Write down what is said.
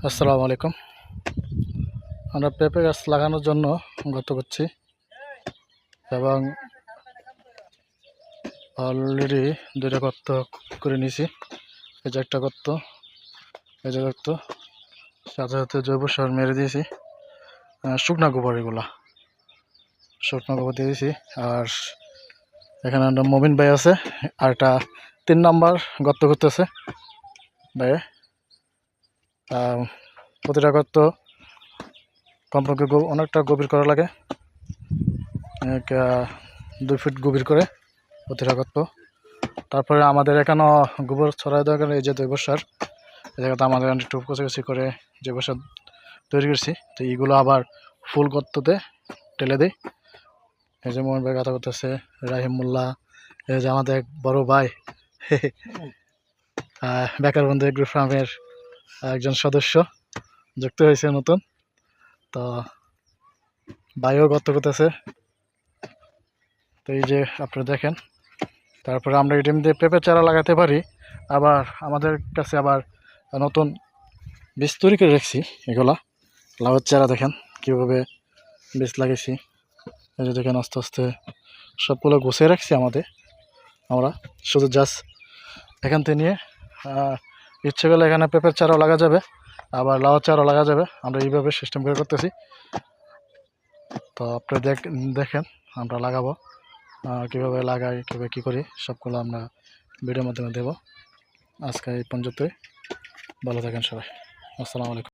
আসসালামু আলাইকুম। আমরা পেঁপে গাছ লাগানোর জন্য গর্ত করছি এবং অলরেডি দুইটা গর্ত করে নিয়েছি। এই যে একটা গর্ত, এই যে গর্ত, সাথে সাথে জৈব সার মেরে দিয়েছি। শুকনা গোবর, এগুলা শুকনো গোবর দিয়ে দিয়েছি। আর এখানে একটা মবিন ভাই আছে, আর একটা 3 নাম্বার গর্ত করতেছে ভাই। প্রতিটা গর্ত কমপক্ষে অনেকটা গভীর করা লাগে, 2 ফিট গভীর করে প্রতিটা গর্ত। তারপরে আমাদের এখানেও গোবর ছড়াই দেওয়ার কারণে এই যে জৈব সার, এই জায়গাতে আমাদের একটু কচি করে জৈব সার তৈরি করছি। তো এইগুলো আবার ফুল গর্ততে ঢেলে দিই। এই যে মোহন ভাই কথা করতেছে, রাহিম মোল্লা, এই যে আমাদের এক বড় ভাই বেকার বন্ধু এগ্রো ফার্মের একজন সদস্য যুক্ত হয়েছে নতুন। তো ভাইও গর্ত করতেছে। তো এই যে আপনারা দেখেন। তারপরে আমরা এটিএম দিয়ে পেঁপে চারা লাগাতে পারি। আবার আমাদের কাছে আবার নতুন বীজ তৈরি করে রাখছি। এগুলা লাউয়ের চারা দেখেন কীভাবে বীজ লাগিয়েছি। এই যে দেখেন আস্তে আস্তে সবগুলো গুছিয়ে রাখছি আমরা শুধু জাস্ট এখান থেকে নিয়ে ইচ্ছে করলে এখানে পেঁপের চারাও লাগা যাবে, আবার লাউয়ের চারাও লাগা যাবে। আমরা এইভাবে সিস্টেম করে করতেছি। তো আপনারা দেখেন আমরা লাগাবো, কীভাবে লাগাই, কীভাবে কী করি, সবগুলো আমরা ভিডিওর মাধ্যমে দেবো। আজকে এই পর্যন্তই। ভালো থাকেন সবাই। আসসালামু আলাইকুম।